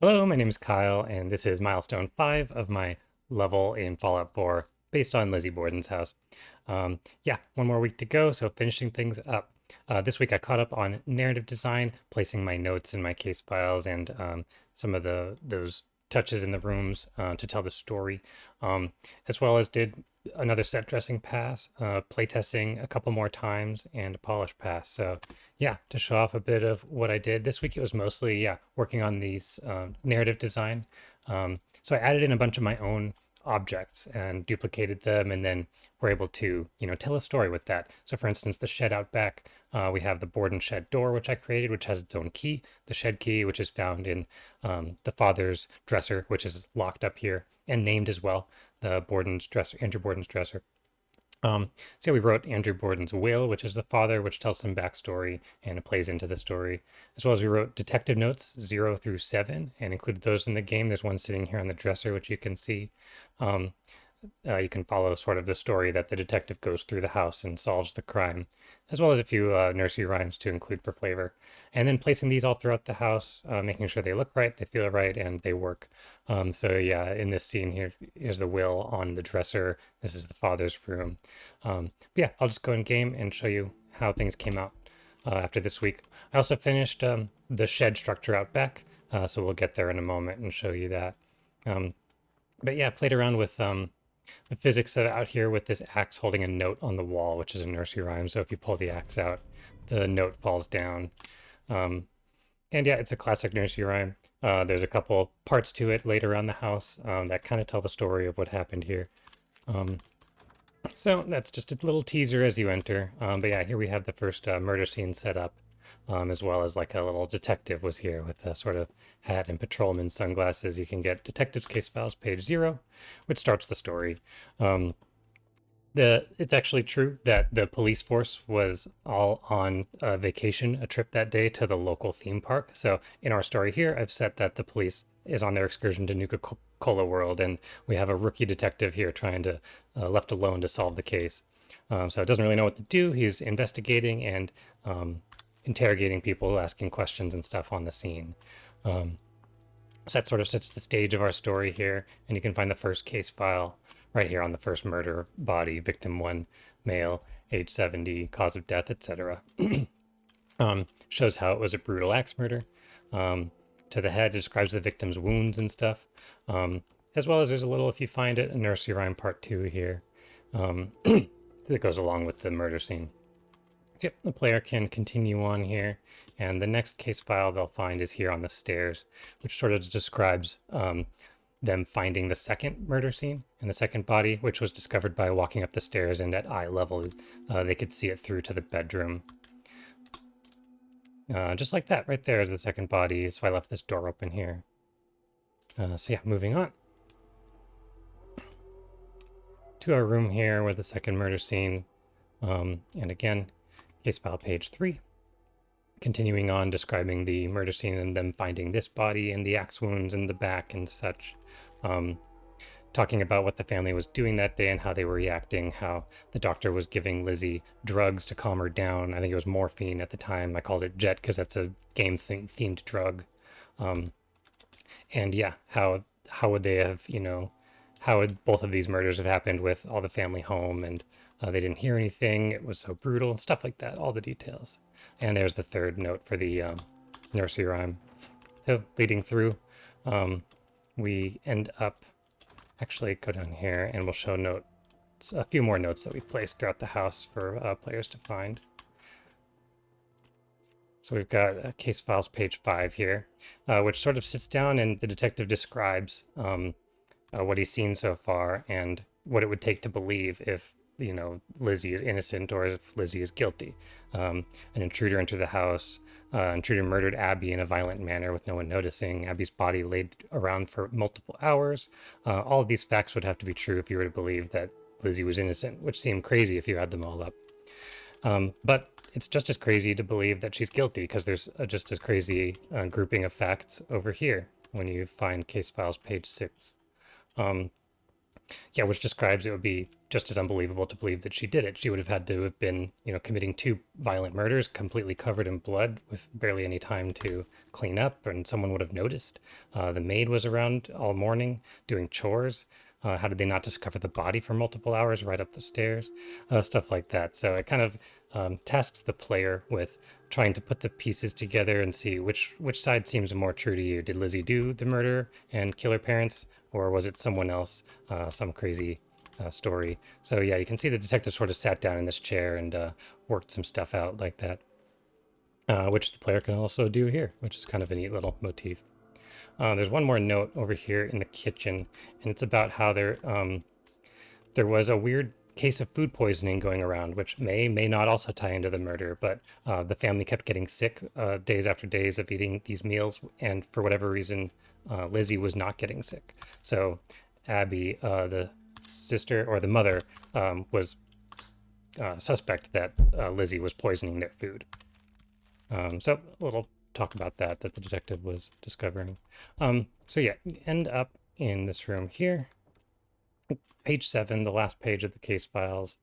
Hello, my name is Kyle, and this is Milestone 5 of my level in Fallout 4 based on Lizzie Borden's house. Yeah, one more week to go, so finishing things up. This week I caught up on narrative design, placing my notes in my case files and some of those touches in the rooms to tell the story, as well as did another set dressing pass, playtesting a couple more times, and a polish pass. So yeah, to show off a bit of what I did this week, it was mostly working on these narrative design. So I added in a bunch of my own objects and duplicated them, and then we're able to tell a story with that. So for instance, the shed out back, we have the Borden shed door, which I created, which has its own key, the shed key, which is found in the father's dresser, which is locked up here and named as well, the Borden's dresser, Andrew Borden's dresser. So we wrote Andrew Borden's will, which is the father, which tells some backstory and it plays into the story, as well as we wrote detective notes 0 through 7 and included those in the game. There's one sitting here on the dresser, which you can see. Um, you can follow sort of the story that the detective goes through the house and solves the crime, as well as a few nursery rhymes to include for flavor. And then placing these all throughout the house, making sure they look right, they feel right, and they work. So yeah, in this scene here, here's the will on the dresser. This is the father's room. But yeah, I'll just go in game and show you how things came out after this week. I also finished the shed structure out back, so we'll get there in a moment and show you that. Um, but yeah, played around with the physics out here with this axe holding a note on the wall, which is a nursery rhyme. So if you pull the axe out, the note falls down. Um, and yeah, it's a classic nursery rhyme. There's a couple parts to it later around the house that kind of tell the story of what happened here. Um, so that's just a little teaser as you enter. But yeah, here we have the first murder scene set up, as well as like a little detective was here with a sort of hat and patrolman sunglasses. You can get Detective's Case Files page 0, which starts the story. Um, it's actually true that the police force was all on a vacation, a trip that day to the local theme park. So in our story here, I've set that the police is on their excursion to Nuka Cola World, and we have a rookie detective here trying to left alone to solve the case. So it doesn't really know what to do. He's investigating and interrogating people, asking questions and stuff on the scene. So that sort of sets the stage of our story here, and you can find the first case file right here on the first murder body, victim 1, male, age 70, cause of death, etc. Shows how it was a brutal axe murder. To the head, it describes the victim's wounds and stuff, as well as there's a little, if you find it, a nursery rhyme part 2 here that goes along with the murder scene. So yep, the player can continue on here, and the next case file they'll find is here on the stairs, which sort of describes them finding the second murder scene and the second body, which was discovered by walking up the stairs, and at eye level, they could see it through to the bedroom. Just like that, right there is the second body, so I left this door open here. So yeah, moving on to our room here with the second murder scene, and again, case file page 3. Continuing on describing the murder scene and them finding this body and the axe wounds in the back and such. Talking about what the family was doing that day and how they were reacting, how the doctor was giving Lizzie drugs to calm her down. I think it was morphine at the time. I called it Jet because that's a game themed drug. And yeah, how would they have, how would both of these murders have happened with all the family home and they didn't hear anything. It was so brutal, stuff like that, all the details. And there's the third note for the nursery rhyme. So leading through, we end up, actually go down here and we'll show notes, a few more notes that we've placed throughout the house for players to find. So we've got case files page 5 here, which sort of sits down and the detective describes what he's seen so far and what it would take to believe if Lizzie is innocent or if Lizzie is guilty. An intruder entered the house. Intruder murdered Abby in a violent manner with no one noticing. Abby's body laid around for multiple hours. All of these facts would have to be true if you were to believe that Lizzie was innocent, which seemed crazy if you add them all up. But it's just as crazy to believe that she's guilty because there's a just as crazy grouping of facts over here when you find case files page 6. Yeah, which describes it would be just as unbelievable to believe that she did it. She would have had to have been, committing two violent murders, completely covered in blood, with barely any time to clean up, and someone would have noticed. The maid was around all morning doing chores. How did they not discover the body for multiple hours right up the stairs? Stuff like that. So it kind of tasks the player with trying to put the pieces together and see which side seems more true to you. Did Lizzie do the murder and kill her parents, or was it someone else, some crazy story? So yeah, you can see the detective sort of sat down in this chair and worked some stuff out like that, which the player can also do here, which is kind of a neat little motif. There's one more note over here in the kitchen, and it's about how there was a weird case of food poisoning going around, which may not also tie into the murder, but the family kept getting sick days after days of eating these meals, and for whatever reason, Lizzie was not getting sick. So Abby, the sister or the mother, was suspect that Lizzie was poisoning their food. So a little talk about that the detective was discovering. So yeah, you end up in this room here. Page 7, the last page of the case files,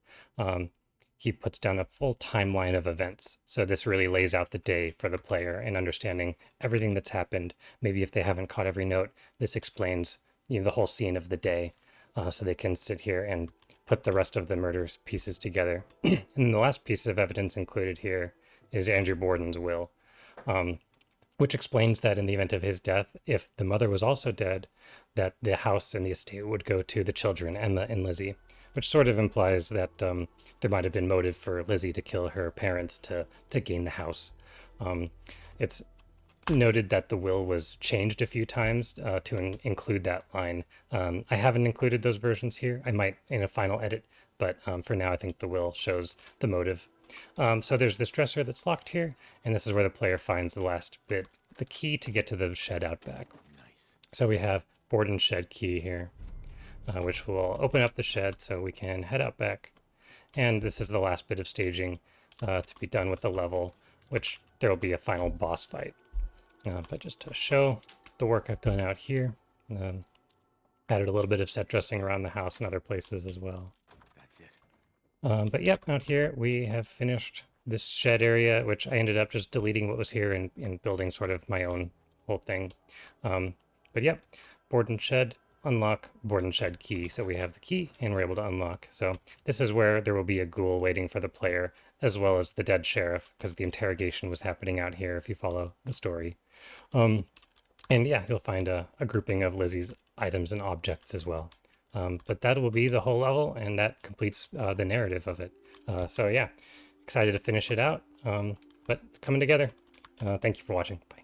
he puts down a full timeline of events. So this really lays out the day for the player and understanding everything that's happened. Maybe if they haven't caught every note, this explains the whole scene of the day, so they can sit here and put the rest of the murder pieces together. And the last piece of evidence included here is Andrew Borden's will. Which explains that in the event of his death, if the mother was also dead, that the house and the estate would go to the children, Emma and Lizzie, which sort of implies that there might have been motive for Lizzie to kill her parents to gain the house. It's noted that the will was changed a few times to include that line. I haven't included those versions here. I might in a final edit, but for now I think the will shows the motive. So there's this dresser that's locked here, and this is where the player finds the last bit, the key to get to the shed out back. Nice. So we have Borden's shed key here, which will open up the shed so we can head out back. And this is the last bit of staging to be done with the level, which there will be a final boss fight. But just to show the work I've done out here, added a little bit of set dressing around the house and other places as well. That's it. But yep, out here we have finished this shed area, which I ended up just deleting what was here and building sort of my own whole thing. But yep, Borden shed, unlock, Borden shed key. So we have the key and we're able to unlock. So this is where there will be a ghoul waiting for the player, as well as the dead sheriff, because the interrogation was happening out here if you follow the story. And yeah, you'll find a grouping of Lizzie's items and objects as well. But that will be the whole level, and that completes the narrative of it. So yeah, excited to finish it out, but it's coming together. Thank you for watching. Bye.